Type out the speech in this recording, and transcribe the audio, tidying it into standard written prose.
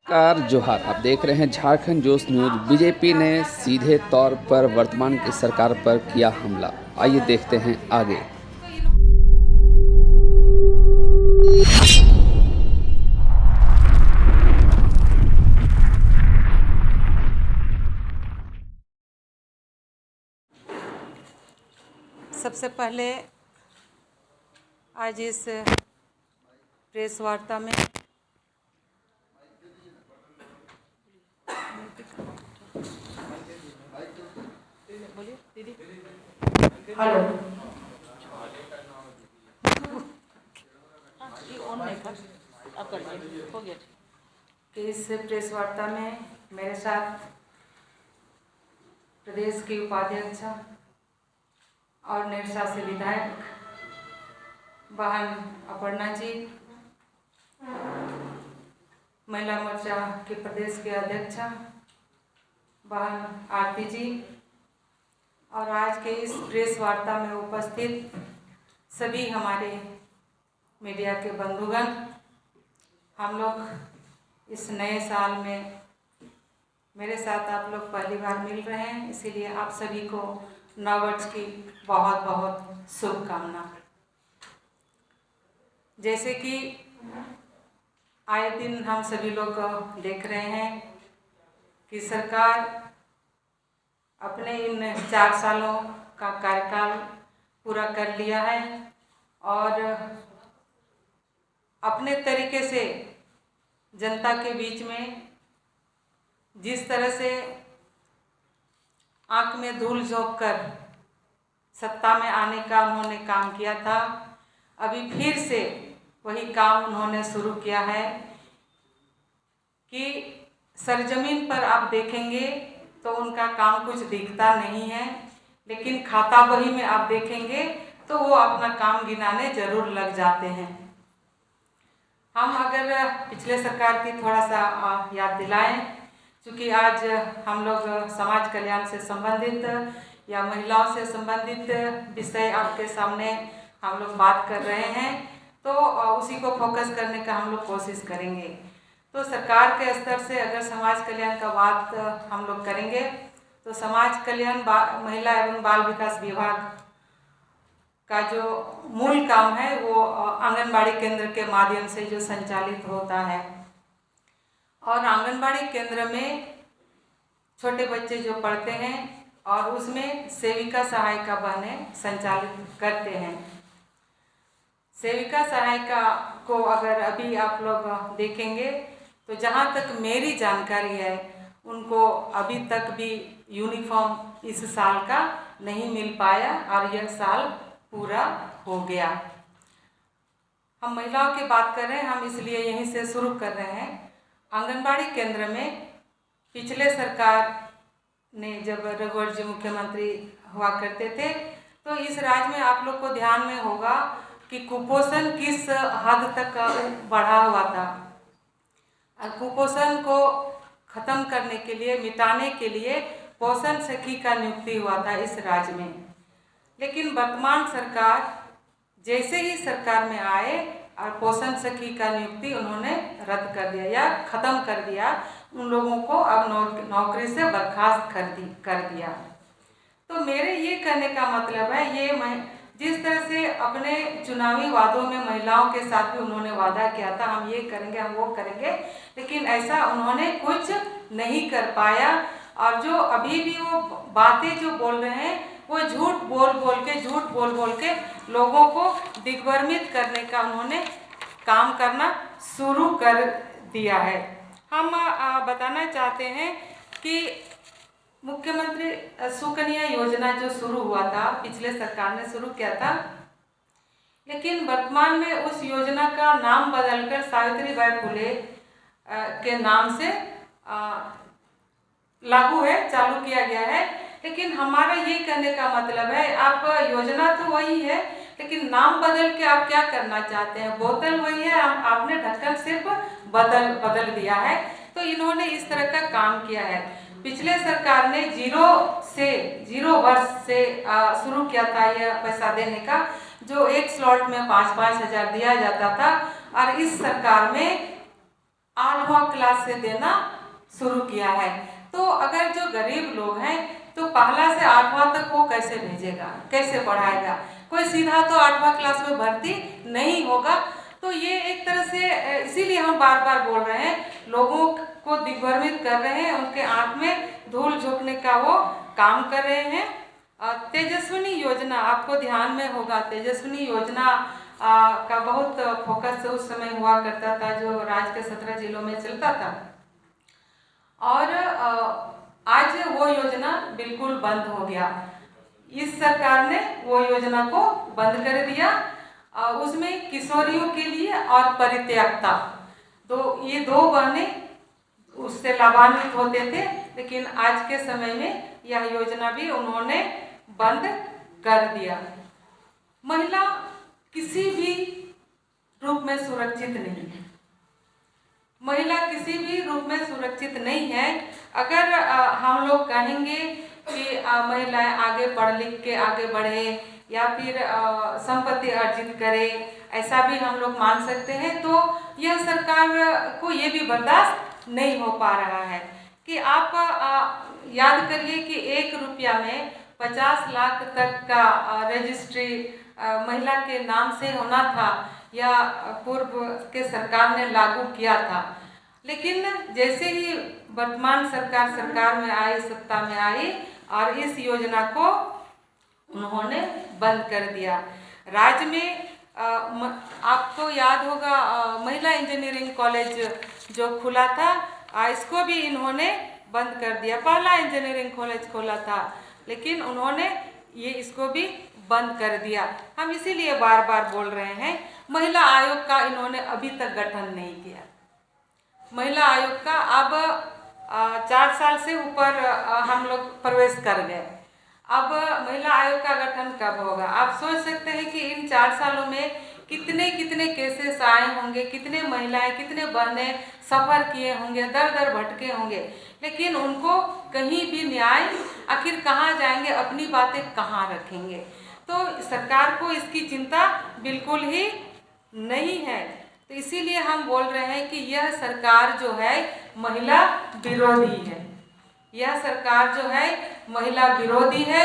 Car जोहार। आप देख रहे हैं झारखंड जोश न्यूज। बीजेपी ने सीधे तौर पर वर्तमान की सरकार पर किया हमला। आइए देखते हैं आगे। सबसे पहले आज इस प्रेस वार्ता में बोलिए दीदी। हेलो। ये ऑन नहीं था, आप करिए, हो गया। कि इस प्रेस वार्ता में मेरे साथ प्रदेश की उपाध्यक्ष और निरसा से विधायक बहन अपर्णा जी, महिला मोर्चा के प्रदेश के अध्यक्ष बहन आरती जी और आज के इस प्रेस वार्ता में उपस्थित सभी हमारे मीडिया के बंधुगण, हम लोग इस नए साल में मेरे साथ आप लोग पहली बार मिल रहे हैं, इसीलिए आप सभी को नववर्ष की बहुत बहुत शुभकामना। जैसे कि आए दिन हम सभी लोग देख रहे हैं कि सरकार अपने इन 4 सालों का कार्यकाल पूरा कर लिया है और अपने तरीके से जनता के बीच में जिस तरह से आंख में धूल झोंक कर सत्ता में आने का उन्होंने काम किया था, अभी फिर से वही काम उन्होंने शुरू किया है कि सरजमीन पर आप देखेंगे तो उनका काम कुछ दिखता नहीं है, लेकिन खाता बही में आप देखेंगे तो वो अपना काम गिनाने जरूर लग जाते हैं। हम अगर पिछले सरकार की थोड़ा सा याद दिलाएं, क्योंकि आज हम लोग समाज कल्याण से संबंधित या महिलाओं से संबंधित विषय आपके सामने हम लोग बात कर रहे हैं, तो उसी को फोकस करने का हम लोग कोशिश करेंगे। तो सरकार के स्तर से अगर समाज कल्याण का बात हम लोग करेंगे तो समाज कल्याण महिला एवं बाल विकास विभाग का जो मूल काम है वो आंगनबाड़ी केंद्र के माध्यम से जो संचालित होता है और आंगनबाड़ी केंद्र में छोटे बच्चे जो पढ़ते हैं और उसमें सेविका सहायिका बहनें संचालित करते हैं। सेविका सहायिका को अगर अभी आप लोग देखेंगे तो जहाँ तक मेरी जानकारी है उनको अभी तक भी यूनिफॉर्म इस साल का नहीं मिल पाया और यह साल पूरा हो गया। हम महिलाओं की बात कर रहे हैं, हम इसलिए यहीं से शुरू कर रहे हैं। आंगनबाड़ी केंद्र में पिछले सरकार ने जब रघुवर जी मुख्यमंत्री हुआ करते थे तो इस राज्य में आप लोग को ध्यान में होगा कि कुपोषण किस हद तक बढ़ा हुआ था और कुपोषण को खत्म करने के लिए, मिटाने के लिए पोषण सखी का नियुक्ति हुआ था इस राज्य में। लेकिन वर्तमान सरकार जैसे ही सरकार में आए और पोषण सखी का नियुक्ति उन्होंने रद्द कर दिया या ख़त्म कर दिया, उन लोगों को अब नौकरी से बर्खास्त कर दिया। तो मेरे ये कहने का मतलब है, ये जिस तरह से अपने चुनावी वादों में महिलाओं के साथ भी उन्होंने वादा किया था, हम ये करेंगे, हम वो करेंगे, लेकिन ऐसा उन्होंने कुछ नहीं कर पाया और जो अभी भी वो बातें जो बोल रहे हैं वो झूठ बोल बोल के लोगों को दिग्भ्रमित करने का उन्होंने काम करना शुरू कर दिया है। हम बताना चाहते हैं कि मुख्यमंत्री सुकन्या योजना जो शुरू हुआ था, पिछले सरकार ने शुरू किया था, लेकिन वर्तमान में उस योजना का नाम बदलकर सावित्रीबाई फुले के नाम से लागू है, चालू किया गया है। लेकिन हमारा ये कहने का मतलब है, आप योजना तो वही है लेकिन नाम बदल के आप क्या करना चाहते हैं? बोतल वही है, आपने ढक्कन सिर्फ बदल दिया है। तो इन्होंने इस तरह का काम किया है। पिछले सरकार ने 0 वर्ष से शुरू किया था यह पैसा देने का, जो एक स्लॉट में 5-5 हज़ार दिया जाता था और इस सरकार में 8वां क्लास से देना शुरू किया है। तो अगर जो गरीब लोग हैं तो पहला से 8वां तक वो कैसे भेजेगा, कैसे पढ़ाएगा? कोई सीधा तो 8वां क्लास में भर्ती नहीं होगा। तो ये एक तरह से इसीलिए हम बार बार बोल रहे हैं, लोगों को दिग्भ्रमित कर रहे हैं, उनके आंख में धूल झोंकने का वो काम कर रहे हैं। तेजस्विनी योजना आपको ध्यान में होगा, तेजस्विनी योजना का बहुत फोकस उस समय हुआ करता था, जो राज्य के 17 जिलों में चलता था। और आज वो योजना बिल्कुल बंद हो गया। इस सरकार ने वो योजना को बंद कर दिया। उसमें किशोरियों के लिए और परित्यक्ता, तो ये 2 बहनें उससे लाभान्वित होते थे, लेकिन आज के समय में यह योजना भी उन्होंने बंद कर दिया। महिला किसी भी रूप में सुरक्षित नहीं है, महिला किसी भी रूप में सुरक्षित नहीं है। अगर हम लोग कहेंगे कि महिलाएं आगे पढ़ लिख के आगे बढ़े या फिर संपत्ति अर्जित करे, ऐसा भी हम लोग मान सकते हैं, तो यह सरकार को ये भी बर्दाश्त नहीं हो पा रहा है कि आप याद करिए कि 1 रुपया में 50 लाख तक का रजिस्ट्री महिला के नाम से होना था, या पूर्व के सरकार ने लागू किया था। लेकिन जैसे ही वर्तमान सरकार में आई, सत्ता में आई, और इस योजना को उन्होंने बंद कर दिया। राज्य में आपको याद होगा महिला इंजीनियरिंग कॉलेज जो खुला था, इसको भी इन्होंने बंद कर दिया। पहला इंजीनियरिंग कॉलेज खोला था, लेकिन उन्होंने इसको भी बंद कर दिया। हम इसीलिए बार बार बोल रहे हैं, महिला आयोग का इन्होंने अभी तक गठन नहीं किया। महिला आयोग का अब 4 साल से ऊपर हम लोग प्रवेश कर गए, अब महिला आयोग का गठन कब होगा? आप सोच सकते हैं कि इन 4 सालों में कितने कितने केसेस आए होंगे, कितने महिलाएं, कितने बहनें सफ़र किए होंगे, दर दर भटके होंगे, लेकिन उनको कहीं भी न्याय, आखिर कहाँ जाएंगे, अपनी बातें कहाँ रखेंगे? तो सरकार को इसकी चिंता बिल्कुल ही नहीं है। तो इसीलिए हम बोल रहे हैं कि यह सरकार जो है महिला विरोधी है, यह सरकार जो है महिला विरोधी है।